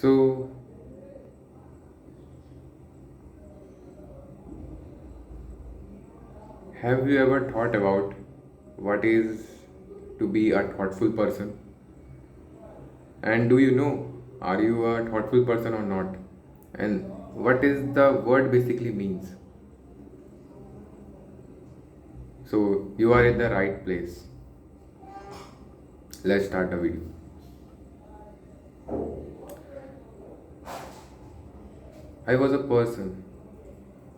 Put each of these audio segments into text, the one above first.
So, have you ever thought about what is to be a thoughtful person? And do you know, are you a thoughtful person or not? And what is the word basically means? So, you are in the right place. Let's start the video. I was a person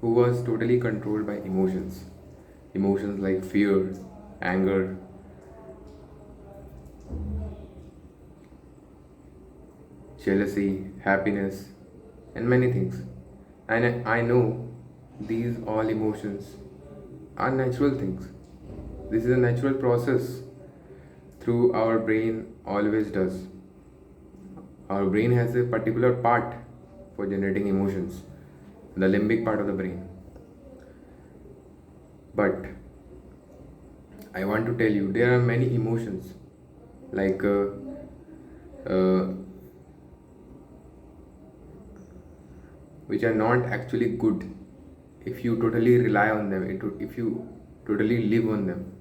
who was totally controlled by emotions. Emotions like fear, anger, jealousy, happiness, and many things. And I know these all emotions are natural things. This is a natural process through our brain always does. Our brain has a particular part for generating emotions, the limbic part of the brain. But I want to tell you there are many emotions like uh, which are not actually good if you totally rely on them, if you totally live on them.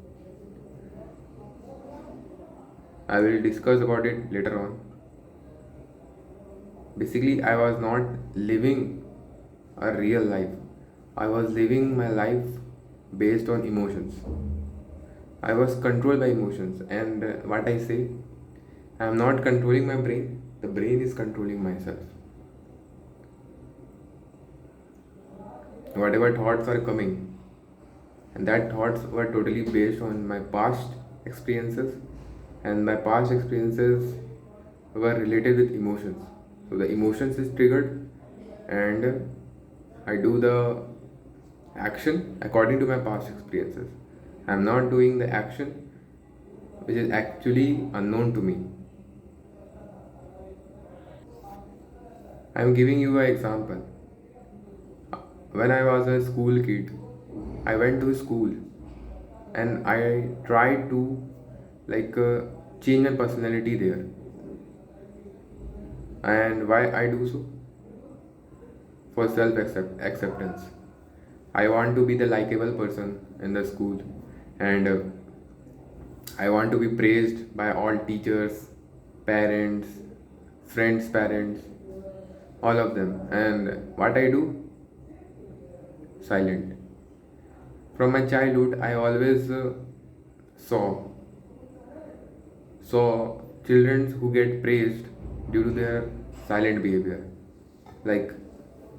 I will discuss about it later on. Basically, I was not living a real life. I was living my life based on emotions. I was controlled by emotions, and what I say, I am not controlling my brain, the brain is controlling myself. Whatever thoughts are coming, and that thoughts were totally based on my past experiences, and my past experiences were related with emotions. So the emotions is triggered, and I do the action according to my past experiences. I'm not doing the action which is actually unknown to me. I'm giving you an example. When I was a school kid, I went to school and I tried to like change my personality there. And why I do so? For self acceptance. I want to be the likable person in the school, and I want to be praised by all teachers, parents, friends, parents, all of them. And what I do? Silent. From my childhood, I always saw saw children who get praised due to their silent behavior. Like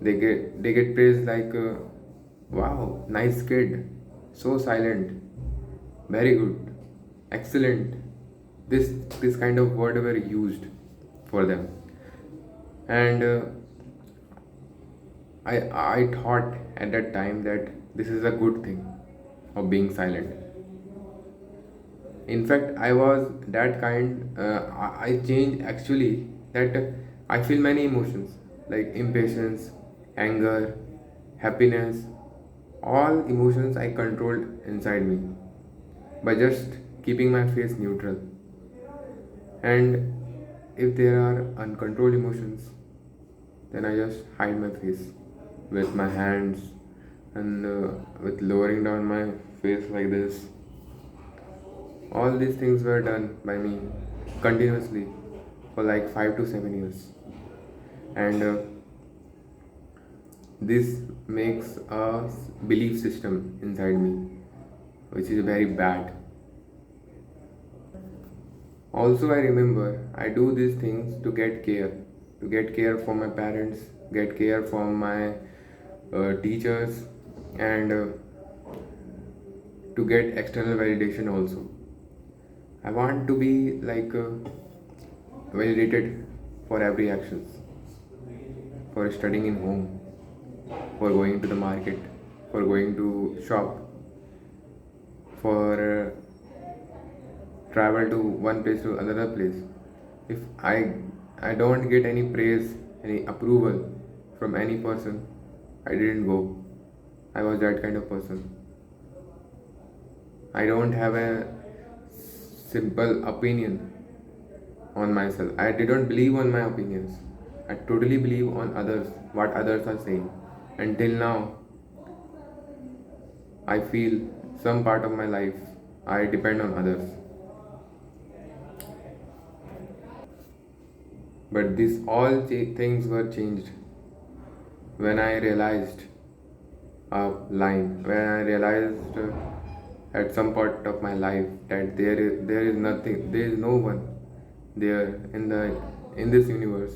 they get praised like, wow, nice kid, so silent, very good, excellent. This kind of word were used for them, and I thought at that time that this is a good thing of being silent. In fact, I was that kind. I changed actually that I feel many emotions like impatience, anger, happiness. All emotions I controlled inside me by just keeping my face neutral. And if there are uncontrolled emotions, then I just hide my face with my hands, and with lowering down my face like this. All these things were done by me continuously for like 5 to 7 years, and this makes a belief system inside me, which is very bad. Also, I remember I do these things to get care from my parents, get care from my teachers, and to get external validation also. I want to be like validated for every actions, for studying in home, for going to the market, for going to shop, for travel to one place to another place. If I don't get any praise, any approval from any person, I didn't go. I was that kind of person. I don't have a simple opinion on myself. I didn't believe on my opinions. I totally believe on others, what others are saying. Until now, I feel some part of my life I depend on others. But these all things were changed when I realized a line, when I realized at some part of my life that there is nothing, there is no one there in this universe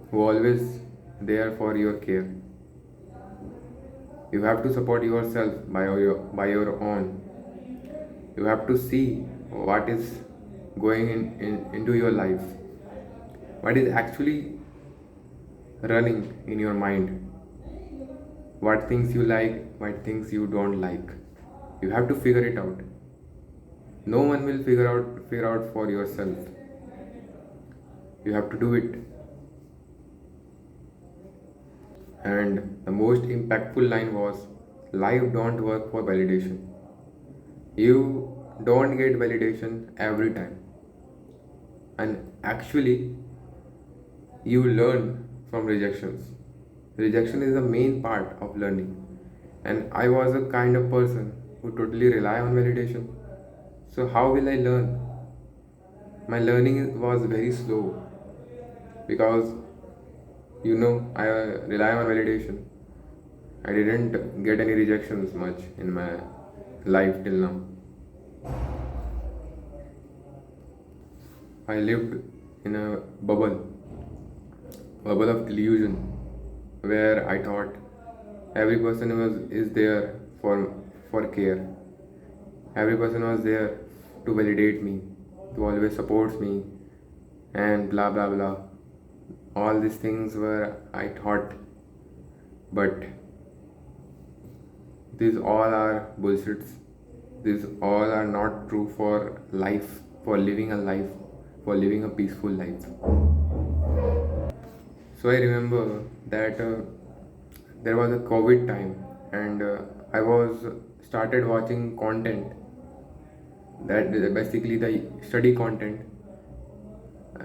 who always there for your care. You have to support yourself by your own. You have to see what is going into your life, what is actually running in your mind, what things you like, what things you don't like. You have to figure it out. No one will figure out for yourself. You have to do it. And the most impactful line was, life don't work for validation. You don't get validation every time. And actually, you learn from rejections. Rejection is the main part of learning. And I was a kind of person who totally rely on validation. So how will I learn? My learning was very slow because I rely on validation. I didn't get any rejections much in my life till now. I lived in a bubble of illusion, where I thought every person is there for care. Every person was there to validate me, to always support me, and blah blah blah. All these things were I thought, but these all are bullshits. These all are not true for life, for living a life, for living a peaceful life. So I remember that there was a COVID time, and I was started watching content, that basically the study content,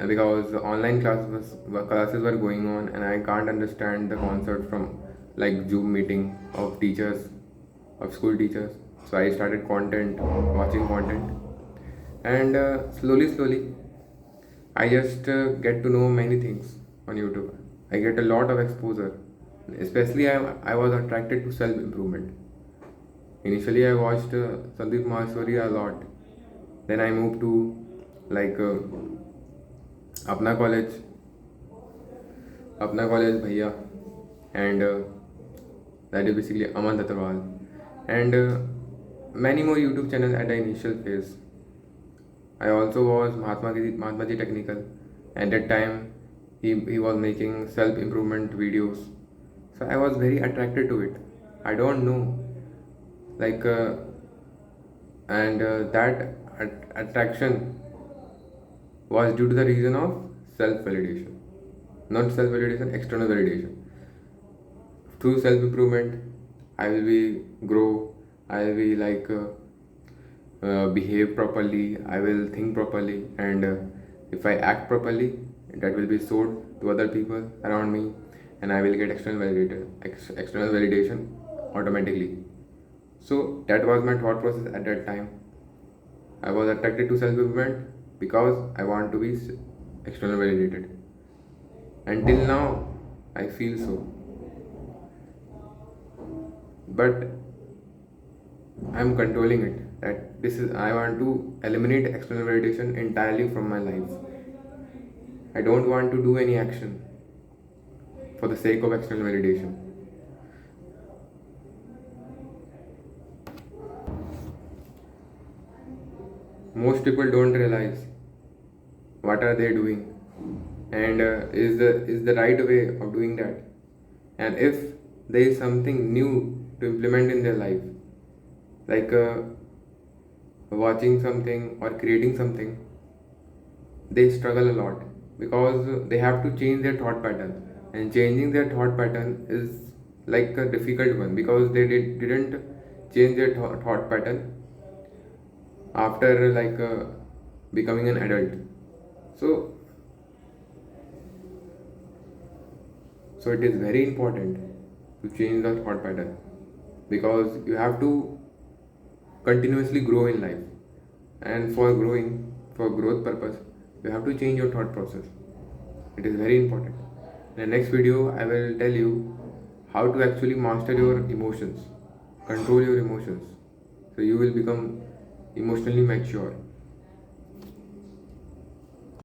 because online classes were going on, and I can't understand the concept from like Zoom meeting of teachers, of school teachers. So I started watching content, and slowly I just get to know many things on YouTube. I get a lot of exposure. Especially I was attracted to self improvement. Initially I watched Sandeep Maheshwari a lot. Then I moved to like Apna College, Bhaiya, and that is basically Aman Dattarwal, and many more YouTube channels at the initial phase. I also was Mahatma Ji Technical. At that time, he was making self improvement videos. So I was very attracted to it. I don't know, like, and that attraction was due to the reason of self validation, not self validation, external validation. Through self improvement, I will be grow. I will be like. Behave properly, I will think properly, and if I act properly, that will be showed to other people around me, and I will get external validation automatically. So that was my thought process at that time. I was attracted to self improvement because I want to be external validated. Until now, I feel so, but I'm controlling it. That this is I want to eliminate external validation entirely from my life. I don't want to do any action for the sake of external validation. Most people don't realize what are they doing, and is the right way of doing that. And if there is something new to implement in their life, like watching something or creating something, they struggle a lot because they have to change their thought pattern, and changing their thought pattern is like a difficult one because they didn't change their thought pattern after like becoming an adult. So So it is very important to change the thought pattern, because you have to continuously grow in life, and for growing, for growth purpose, you have to change your thought process. It is very important. In the next video I will tell you how to actually master your emotions, control your emotions, so you will become emotionally mature.